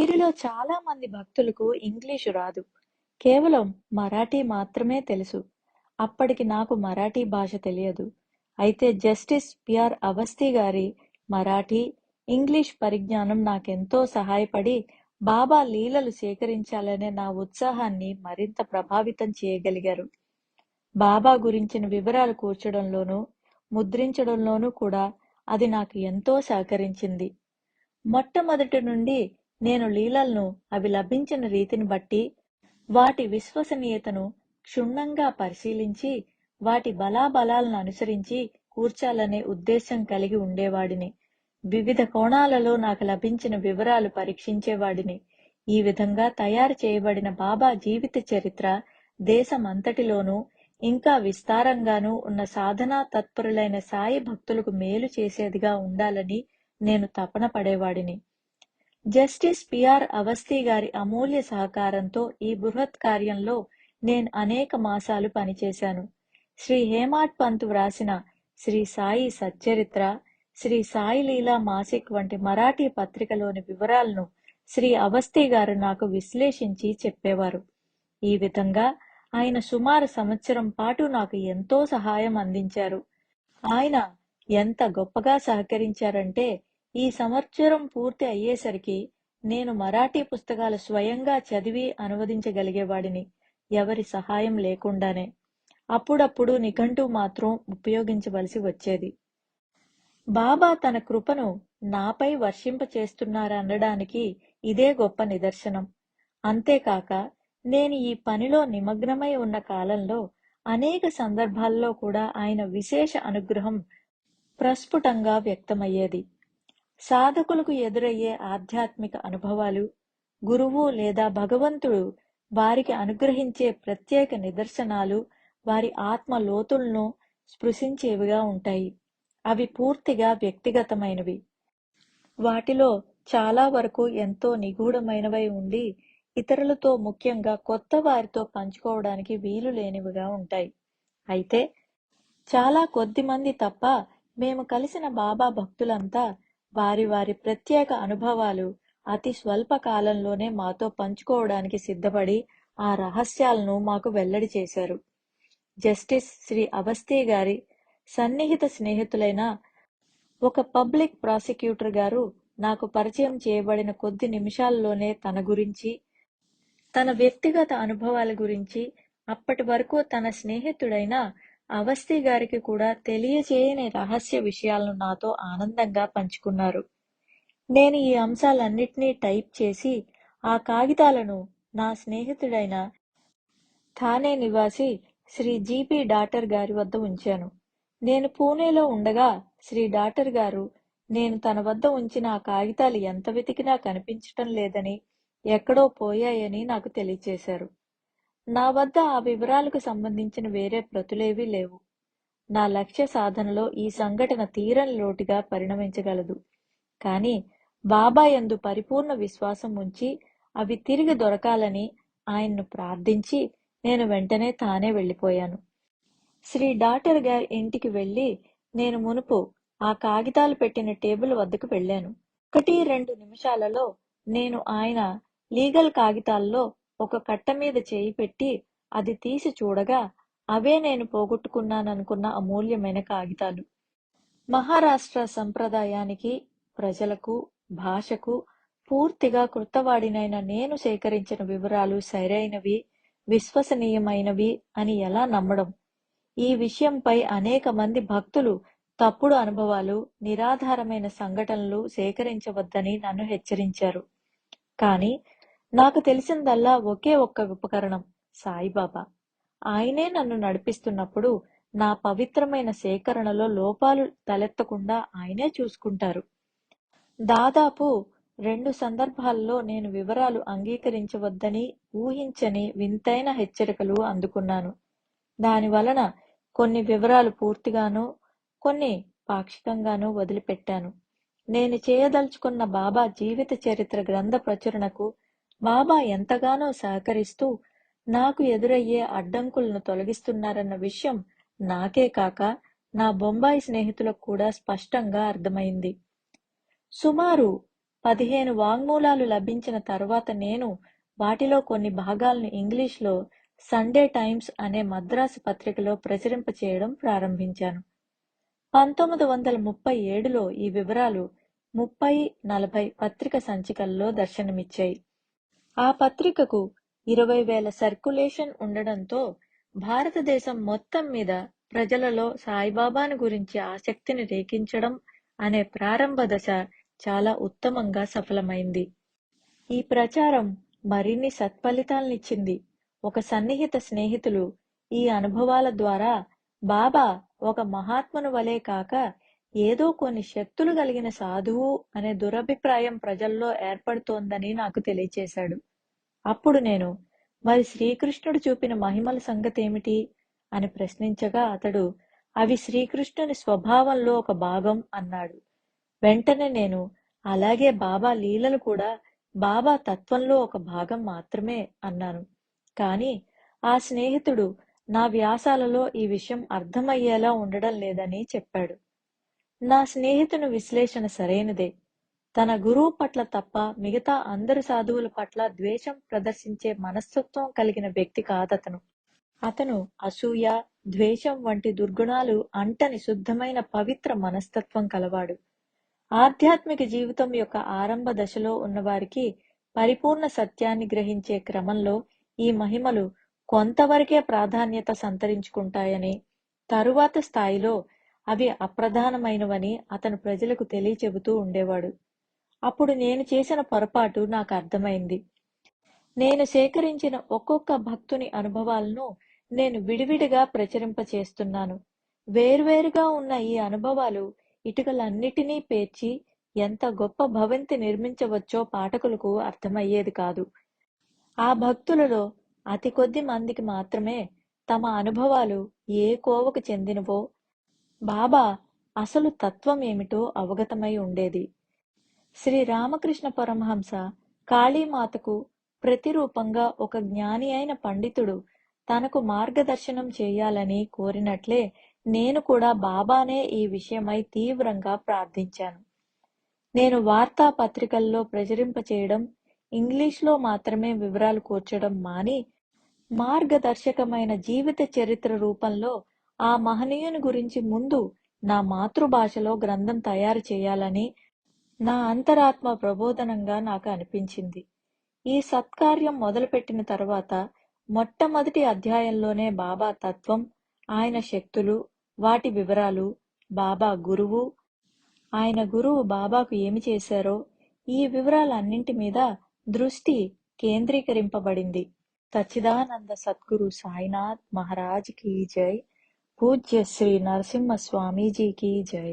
వీరిలో చాలా మంది భక్తులకు ఇంగ్లీషు రాదు. కేవలం మరాఠీ మాత్రమే తెలుసు. అప్పటికి నాకు మరాఠీ భాష తెలియదు. అయితే జస్టిస్ పిఆర్ అవస్థీ గారి మరాఠీ, ఇంగ్లీష్ పరిజ్ఞానం నాకెంతో సహాయపడి బాబా లీలలు సేకరించాలనే నా ఉత్సాహాన్ని మరింత ప్రభావితం చేయగలిగారు. బాబా గురించిన వివరాలు కూర్చడంలోనూ, ముద్రించడంలోనూ కూడా అది నాకు ఎంతో సహకరించింది. మొట్టమొదటి నుండి నేను లీలలను అవి లభించిన రీతిని బట్టి వాటి విశ్వసనీయతను క్షుణ్ణంగా పరిశీలించి వాటి బలాబలాలను అనుసరించి కూర్చాలనే ఉద్దేశం కలిగి ఉండేవాడిని. వివిధ కోణాలలో నాకు లభించిన వివరాలు పరీక్షించేవాడిని. ఈ విధంగా తయారు చేయబడిన బాబా జీవిత చరిత్ర దేశమంతటిలోనూ ఇంకా విస్తారంగానూ ఉన్న సాధనా తత్పరులైన సాయి భక్తులకు మేలు చేసేదిగా ఉండాలని నేను తపన పడేవాడిని. జస్టిస్ పిఆర్ అవస్థీ గారి అమూల్య సహకారంతో ఈ బృహత్ కార్యంలో నేను అనేక మాసాలు పనిచేశాను. శ్రీ హేమాడ్ పంత్ వ్రాసిన శ్రీ సాయి సచ్చరిత్ర, శ్రీ సాయి లీలా మాసిక్ వంటి మరాఠీ పత్రికలోని వివరాలను శ్రీ అవస్థీ గారు నాకు విశ్లేషించి చెప్పేవారు. ఈ విధంగా ఆయన సుమారు సంవత్సరం పాటు నాకు ఎంతో సహాయం అందించారు. ఆయన ఎంత గొప్పగా సహకరించారంటే ఈ సంవత్సరం పూర్తి అయ్యేసరికి నేను మరాఠీ పుస్తకాలు స్వయంగా చదివి అనువదించగలిగేవాడిని, ఎవరి సహాయం లేకుండానే. అప్పుడప్పుడు నిఘంటు మాత్రం ఉపయోగించవలసి వచ్చేది. బాబా తన కృపను నాపై వర్షింపచేస్తున్నారనడానికి ఇదే గొప్ప నిదర్శనం. అంతేకాక నేను ఈ పనిలో నిమగ్నమై ఉన్న కాలంలో అనేక సందర్భాల్లో కూడా ఆయన విశేష అనుగ్రహం ప్రస్ఫుటంగా వ్యక్తమయ్యేది. సాధకులకు ఎదురయ్యే ఆధ్యాత్మిక అనుభవాలు, గురువు లేదా భగవంతుడు వారికి అనుగ్రహించే ప్రత్యేక నిదర్శనాలు వారి ఆత్మ లోతులను స్పృశించేవిగా ఉంటాయి. అవి పూర్తిగా వ్యక్తిగతమైనవి. వాటిలో చాలా వరకు ఎంతో నిగూఢమైనవై ఉండి ఇతరులతో, ముఖ్యంగా కొత్త వారితో పంచుకోవడానికి వీలు లేనివిగా ఉంటాయి. అయితే చాలా కొద్ది మంది తప్ప మేము కలిసిన బాబా భక్తులంతా వారి వారి ప్రత్యేక అనుభవాలు అతి స్వల్ప కాలంలోనే మాతో పంచుకోవడానికి సిద్ధపడి ఆ రహస్యాలను మాకు వెల్లడి చేశారు. జస్టిస్ శ్రీ అవస్థీ గారి సన్నిహిత స్నేహితులైన ఒక పబ్లిక్ ప్రాసిక్యూటర్ గారు నాకు పరిచయం చేయబడిన కొద్ది నిమిషాల్లోనే తన గురించి, తన వ్యక్తిగత అనుభవాల గురించి అప్పటి వరకు తన స్నేహితుడైన అవస్థీ గారికి కూడా తెలియచేయని రహస్య విషయాలను నాతో ఆనందంగా పంచుకున్నారు. నేను ఈ అంశాలన్నిటినీ టైప్ చేసి ఆ కాగితాలను నా స్నేహితుడైన థానే నివాసి శ్రీ జీపీ డాటర్ గారి వద్ద ఉంచాను. నేను పూణేలో ఉండగా శ్రీ డాటర్ గారు నేను తన వద్ద ఉంచిన ఆ కాగితాలు ఎంత వెతికినా కనిపించటం లేదని, ఎక్కడో పోయాయని నాకు తెలియచేశారు. నా వద్ద ఆ వివరాలకు సంబంధించిన వేరే ప్రతులేవీ లేవు. నా లక్ష్య సాధనలో ఈ సంఘటన తీరని లోటుగా పరిణమించగలదు. కానీ బాబా యందు పరిపూర్ణ విశ్వాసం ఉంచి అవి తిరిగి దొరకాలని ఆయన్ను ప్రార్థించి నేను వెంటనే తానే వెళ్ళిపోయాను. శ్రీ డాటర్ గారి ఇంటికి వెళ్ళి నేను మునుపు ఆ కాగితాలు పెట్టిన టేబుల్ వద్దకు వెళ్ళాను. 1-2 నిమిషాలలో నేను ఆయన లీగల్ కాగితాల్లో ఒక కట్ట మీద చేయి పెట్టి అది తీసి చూడగా అవే నేను పోగొట్టుకున్నాననుకున్న అమూల్యమైన కాగితాలు. మహారాష్ట్ర సంప్రదాయానికి, ప్రజలకు, భాషకు పూర్తిగా కృతవాడినైన నేను సేకరించిన వివరాలు సరైనవి, విశ్వసనీయమైనవి అని ఎలా నమ్మడం? ఈ విషయంపై అనేక మంది భక్తులు తప్పుడు అనుభవాలు, నిరాధారమైన సంఘటనలు సేకరించవద్దని నన్ను హెచ్చరించారు. కానీ నాకు తెలిసిందల్లా ఒకే ఒక్క ఉపకరణం, సాయిబాబా. ఆయనే నన్ను నడిపిస్తున్నప్పుడు నా పవిత్రమైన సేకరణలో లోపాలు తలెత్తకుండా ఆయనే చూసుకుంటారు. దాదాపు 2 సందర్భాల్లో నేను వివరాలు అంగీకరించవద్దని ఊహించని వింతైన హెచ్చరికలు అందుకున్నాను. దాని వలన కొన్ని వివరాలు పూర్తిగానూ, కొన్ని పాక్షికంగానూ వదిలిపెట్టాను. నేను చేయదలుచుకున్న బాబా జీవిత చరిత్ర గ్రంథ ప్రచురణకు బాబా ఎంతగానో సహకరిస్తూ నాకు ఎదురయ్యే అడ్డంకులను తొలగిస్తున్నారన్న విషయం నాకే కాక నా బొంబాయి స్నేహితులకు కూడా స్పష్టంగా అర్థమైంది. సుమారు 15 వాంగ్మూలాలు లభించిన తరువాత నేను వాటిలో కొన్ని భాగాలను ఇంగ్లీష్లో సండే టైమ్స్ అనే మద్రాసు పత్రికలో ప్రచురింపచేయడం ప్రారంభించాను. 1937లో ఈ వివరాలు 30-40 పత్రిక సంచికల్లో దర్శనమిచ్చాయి. ఆ పత్రికకు 20,000 సర్క్యులేషన్ ఉండడంతో భారతదేశం మొత్తం మీద ప్రజలలో సాయిబాబాను గురించి ఆసక్తిని రేకించడం అనే ప్రారంభ దశ చాలా ఉత్తమంగా సఫలమైంది. ఈ ప్రచారం మరిన్ని సత్ఫలితాలనిచ్చింది. ఒక సన్నిహిత స్నేహితులు ఈ అనుభవాల ద్వారా బాబా ఒక మహాత్ముని వలె కాక ఏదో కొన్ని శక్తులు కలిగిన సాధువు అనే దురభిప్రాయం ప్రజల్లో ఏర్పడుతోందని నాకు తెలియచేశాడు. అప్పుడు నేను, మరి శ్రీకృష్ణుడు చూపిన మహిమల సంగతేమిటి అని ప్రశ్నించగా అతడు, అవి శ్రీకృష్ణుని స్వభావంలో ఒక భాగం అన్నాడు. వెంటనే నేను, అలాగే బాబా లీలలు కూడా బాబా తత్వంలో ఒక భాగం మాత్రమే అన్నాను. కాని ఆ స్నేహితుడు నా వ్యాసాలలో ఈ విషయం అర్థమయ్యేలా ఉండడం లేదని చెప్పాడు. నా స్నేహితుని విశ్లేషణ సరైనదే. తన గురువు పట్ల తప్ప మిగతా అందరు సాధువుల పట్ల ద్వేషం ప్రదర్శించే మనస్తత్వం కలిగిన వ్యక్తి కాదతను. అతను అసూయ, ద్వేషం వంటి దుర్గుణాలు అంటని శుద్ధమైన పవిత్ర మనస్తత్వం కలవాడు. ఆధ్యాత్మిక జీవితం యొక్క ఆరంభ దశలో ఉన్నవారికి పరిపూర్ణ సత్యాన్ని గ్రహించే క్రమంలో ఈ మహిమలు కొంతవరకే ప్రాధాన్యత సంతరించుకుంటాయని, తరువాత స్థాయిలో అవి అప్రధానమైనవని అతను ప్రజలకు తెలియచెబుతూ ఉండేవాడు. అప్పుడు నేను చేసిన పొరపాటు నాకు అర్థమైంది. నేను సేకరించిన ఒక్కొక్క భక్తుని అనుభవాలను నేను విడివిడిగా ప్రచురింపచేస్తున్నాను. వేర్వేరుగా ఉన్న ఈ అనుభవాలు ఇటుకలన్నిటినీ పేర్చి ఎంత గొప్ప భవంతి నిర్మించవచ్చో పాఠకులకు అర్థమయ్యేది కాదు. ఆ భక్తులలో అతి కొద్ది మందికి మాత్రమే తమ అనుభవాలు ఏ కోవకు చెందినవో, బాబా అసలు తత్వం ఏమిటో అవగతమై ఉండేది. శ్రీ రామకృష్ణ పరమహంస కాళీమాతకు ప్రతిరూపంగా ఒక జ్ఞాని అయిన పండితుడు తనకు మార్గదర్శనం చేయాలని కోరినట్లే నేను కూడా బాబానే ఈ విషయమై తీవ్రంగా ప్రార్థించాను. నేను వార్తాపత్రికల్లో ప్రచురింపచేయడం, ఇంగ్లీష్లో మాత్రమే వివరాలు కూర్చడం మాని, మార్గదర్శకమైన జీవిత చరిత్ర రూపంలో ఆ మహనీయుని గురించి ముందు నా మాతృభాషలో గ్రంథం తయారు చేయాలని నా అంతరాత్మ ప్రబోధనంగా నాకు అనిపించింది. ఈ సత్కార్యం మొదలుపెట్టిన తరువాత మొట్టమొదటి అధ్యాయంలోనే బాబా తత్వం, ఆయన శక్తులు, వాటి వివరాలు, బాబా గురువు, ఆయన గురువు బాబాకు ఏమి చేశారో ఈ వివరాలన్నింటి మీద దృష్టి కేంద్రీకరింపబడింది. సచ్చిదానంద సద్గురు సాయినాథ్ మహారాజ్ కీ జై. పూజ్య శ్రీ నరసింహ స్వామీజీ కీ జై.